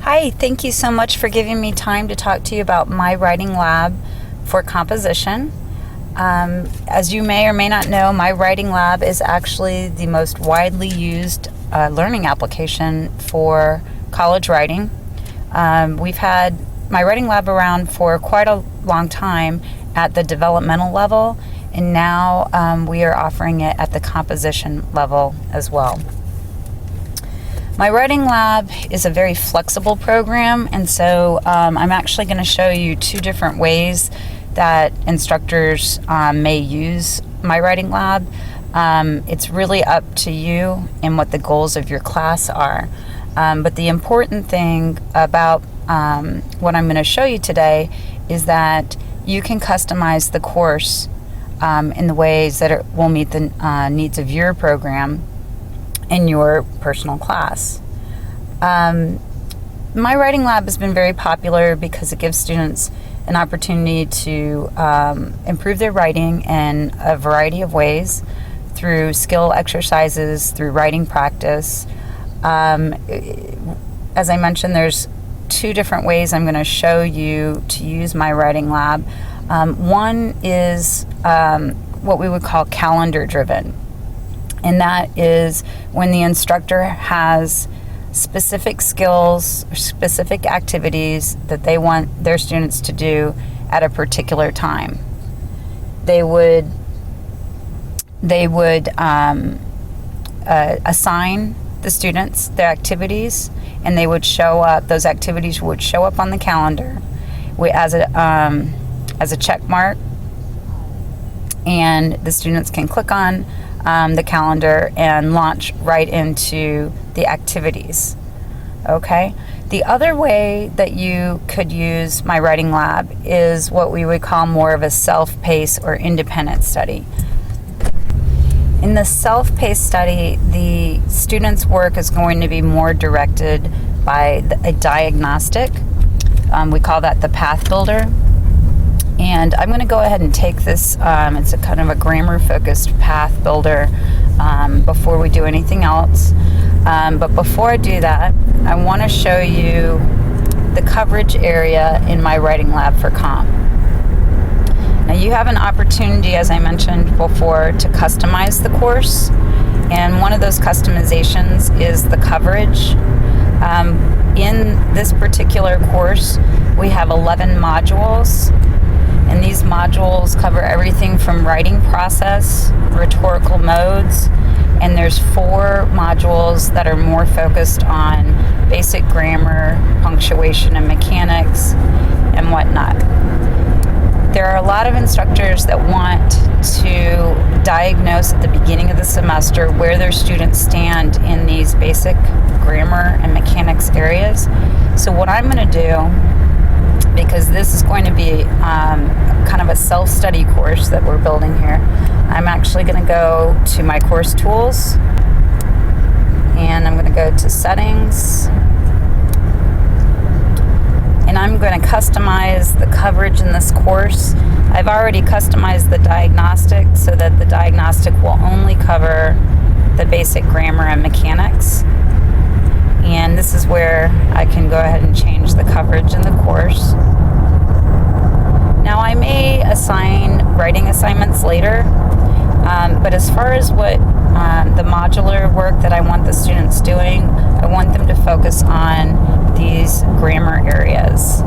Hi, thank you so much for giving me time to talk to you about Mywritinglab for composition. As you may or may not know, Mywritinglab is actually the most widely used learning application for college writing. We've had Mywritinglab around for quite a long time at the developmental level, and now we are offering it at the composition level as well. Mywritinglab is a very flexible program, and so I'm actually going to show you two different ways that instructors may use Mywritinglab. It's really up to you and what the goals of your class are. But the important thing about what I'm going to show you today is that you can customize the course in the ways that will meet the needs of your program in your personal class. Mywritinglab has been very popular because it gives students an opportunity to improve their writing in a variety of ways through skill exercises, through writing practice. As I mentioned, there's two different ways I'm going to show you to use Mywritinglab. One is what we would call calendar driven. And that is when the instructor has specific skills or specific activities that they want their students to do at a particular time. They would assign the students their activities, and they would show up. Those activities would show up on the calendar as a check mark, and the students can click on the calendar and launch right into the activities. Okay? The other way that you could use Mywritinglab is what we would call more of a self-paced or independent study. In the self-paced study, the student's work is going to be more directed by a diagnostic. We call that the path builder. And I'm going to go ahead and take this, it's a kind of a grammar-focused path builder before we do anything else. But before I do that, I want to show you the coverage area in Mywritinglab for Comp. Now you have an opportunity, as I mentioned before, to customize the course. And one of those customizations is the coverage. In this particular course, we have 11 modules. And these modules cover everything from writing process, rhetorical modes, and there's 4 modules that are more focused on basic grammar, punctuation and mechanics, and whatnot. There are a lot of instructors that want to diagnose at the beginning of the semester where their students stand in these basic grammar and mechanics areas. So what I'm going to do, because this is going to be kind of a self-study course that we're building here, I'm actually going to go to my course tools, and I'm going to go to settings, and I'm going to customize the coverage in this course. I've already customized the diagnostic so that the diagnostic will only cover the basic grammar and mechanics. And this is where I can go ahead and change the coverage in the course. Now I may assign writing assignments later, but as far as what the modular work that I want the students doing, I want them to focus on these grammar areas.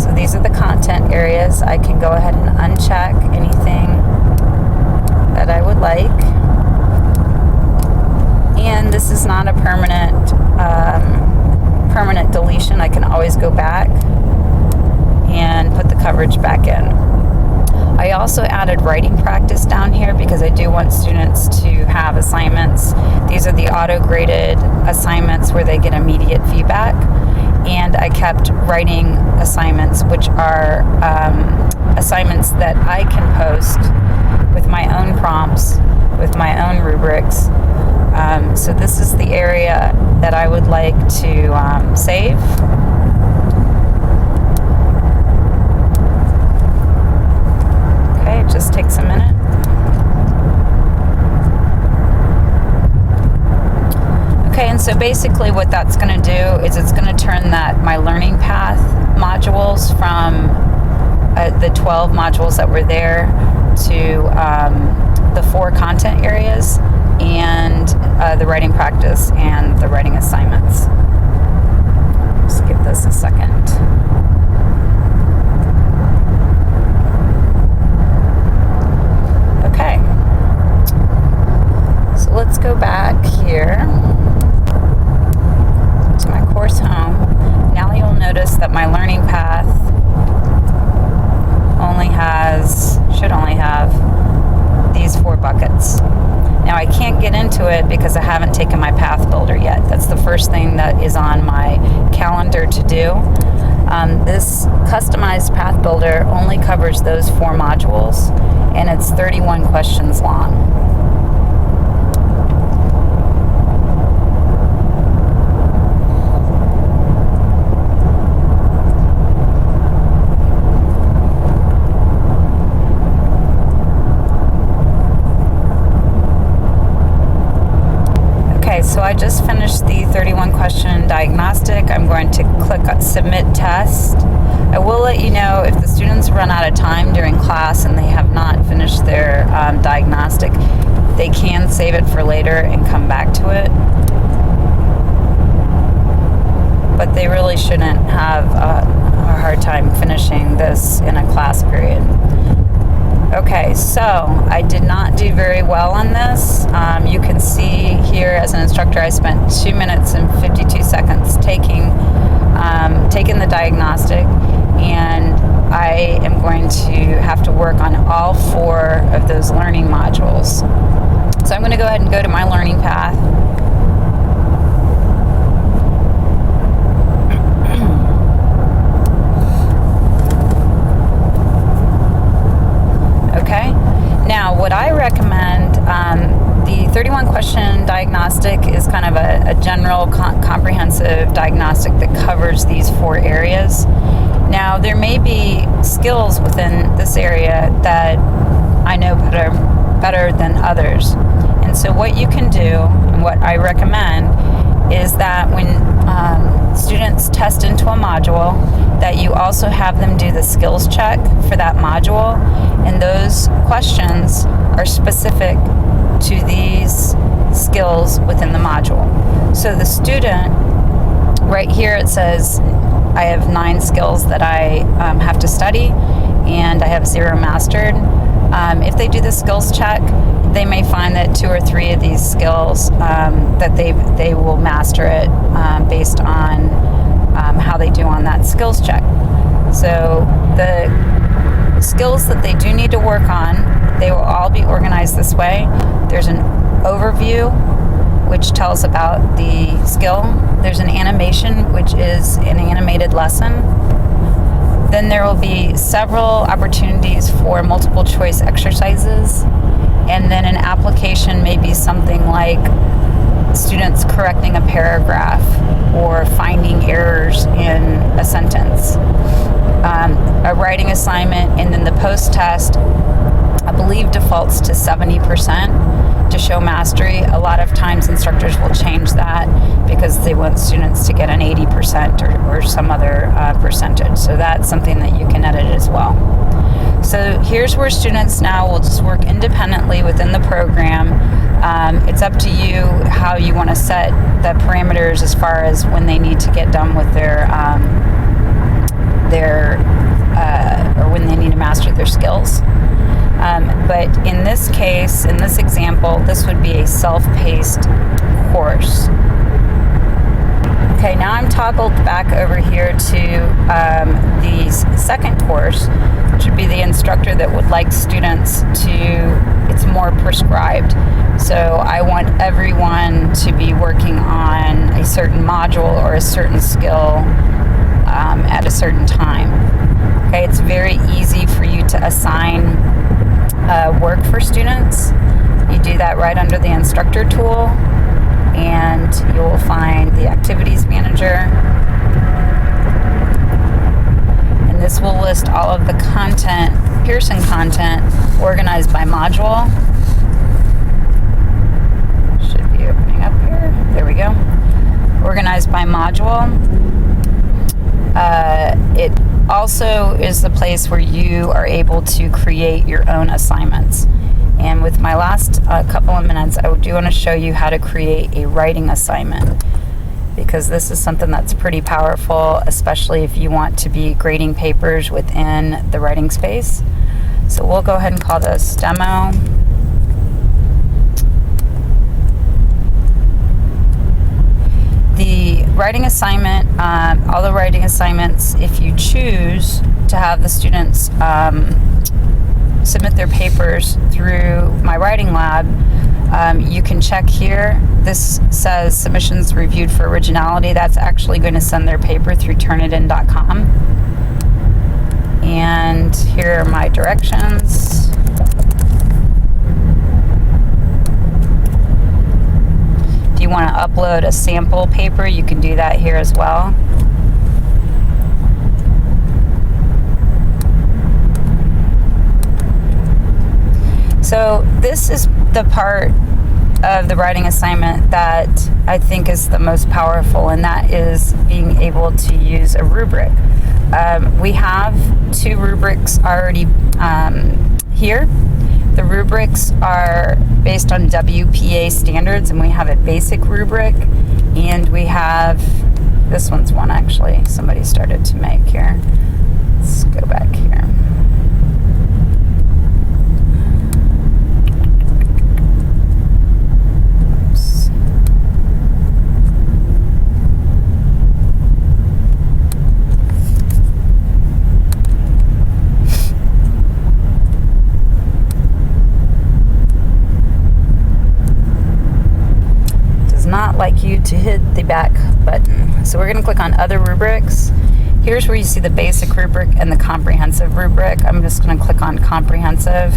So these are the content areas. I can go ahead and uncheck anything that I would like. And this is not a permanent deletion. I can always go back and put the coverage back in. I also added writing practice down here because I do want students to have assignments. These are the auto-graded assignments where they get immediate feedback. And I kept writing assignments, which are assignments that I can post with my own prompts, with my own rubrics. So this is the area that I would like to save. Okay, it just takes a minute. Okay, and so basically what that's going to do is it's going to turn my learning path modules from the 12 modules that were there to the 4 content areas and the writing practice and the writing assignments. Just give this a second. Okay. So let's go back here to my course home. Now you'll notice that my learning path should only have these 4 buckets. Now I can't get into it because I haven't taken my path builder yet. That's the first thing that is on my calendar to do. This customized path builder only covers those 4 modules, and it's 31 questions long. So I just finished the 31 question diagnostic. I'm going to click on submit test. I will let you know if the students run out of time during class and they have not finished their diagnostic, they can save it for later and come back to it. But they really shouldn't have a hard time finishing this in a class period. Okay, so I did not do very well on this. You can see here as an instructor I spent 2 minutes and 52 seconds taking the diagnostic, and I am going to have to work on all 4 of those learning modules. So I'm going to go ahead and go to my learning path. Now, what I recommend, the 31 question diagnostic is kind of a general comprehensive diagnostic that covers these 4 areas. Now, there may be skills within this area that I know better than others. And so what you can do, and what I recommend, is that when students test into a module, that you also have them do the skills check for that module, and those questions are specific to these skills within the module. So the student, right here it says I have 9 skills that I have to study, and I have 0 mastered. If they do the skills check, they may find that 2 or 3 of these skills that they will master it based on how they do on that skills check. So the skills that they do need to work on, they will all be organized this way. There's an overview, which tells about the skill. There's an animation, which is an animated lesson. Then there will be several opportunities for multiple choice exercises. And then an application may be something like students correcting a paragraph or finding errors in a sentence. A writing assignment, and then the post-test, I believe, defaults to 70% to show mastery. A lot of times instructors will change that because they want students to get an 80% or some other percentage. So that's something that you can edit as well. So here's where students now will just work independently within the program. It's up to you how you want to set the parameters as far as when they need to get done with or when they need to master their skills. But in this case, in this example, this would be a self-paced course. Okay, now I'm toggled back over here to the second course, which would be the instructor that would like students to, it's more prescribed. So I want everyone to be working on a certain module or a certain skill at a certain time. Okay, it's very easy for you to assign work for students. You do that right under the instructor tool, and you will find the activities manager. And this will list all of the content, Pearson content, organized by module. Should be opening up here. There we go. Organized by module. It also is the place where you are able to create your own assignments. And with my last couple of minutes, I do want to show you how to create a writing assignment, because this is something that's pretty powerful, especially if you want to be grading papers within the writing space. So we'll go ahead and call this demo. The writing assignment, all the writing assignments, if you choose to have the students submit their papers through Mywritinglab, you can check here. This says submissions reviewed for originality. That's actually going to send their paper through turnitin.com. And here are my directions. If you want to upload a sample paper, you can do that here as well. So this is the part of the writing assignment that I think is the most powerful, and that is being able to use a rubric. We have 2 rubrics already here. The rubrics are based on WPA standards, and we have a basic rubric, and we have, this one's one actually somebody started to make here. Let's go back here. Not like you to hit the back button. So we're going to click on other rubrics. Here's where you see the basic rubric and the comprehensive rubric. I'm just going to click on comprehensive,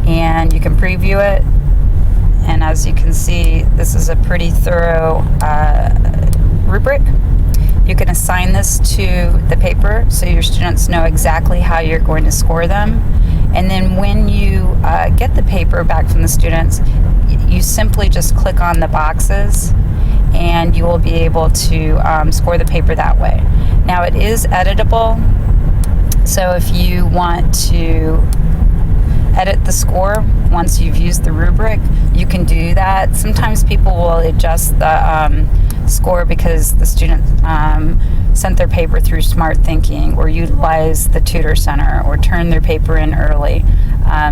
and you can preview it. And as you can see, this is a pretty thorough rubric. You can assign this to the paper so your students know exactly how you're going to score them. And then when you get the paper back from the students, you simply just click on the boxes and you will be able to score the paper that way. Now it is editable, so if you want to edit the score once you've used the rubric, you can do that. Sometimes people will adjust the score because the student sent their paper through smart thinking, or utilize the tutor center, or turn their paper in early.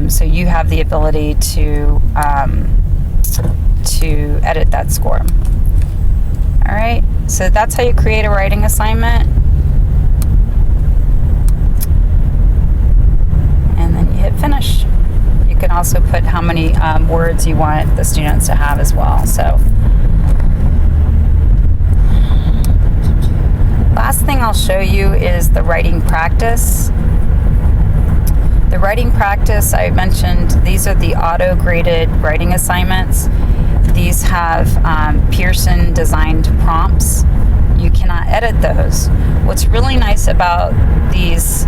So you have the ability to edit that score. All right, so that's how you create a writing assignment. And then you hit finish. You can also put how many words you want the students to have as well. So last thing I'll show you is the writing practice. The writing practice, I mentioned, these are the auto-graded writing assignments. These have Pearson designed prompts. You cannot edit those. What's really nice about these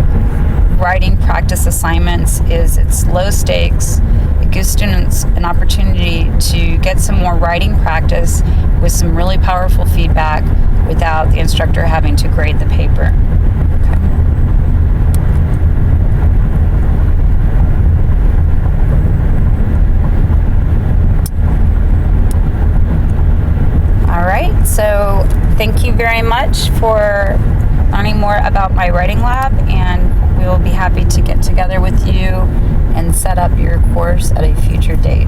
writing practice assignments is it's low stakes. It gives students an opportunity to get some more writing practice with some really powerful feedback without the instructor having to grade the paper. Alright, so thank you very much for learning more about Mywritinglab, and we will be happy to get together with you and set up your course at a future date.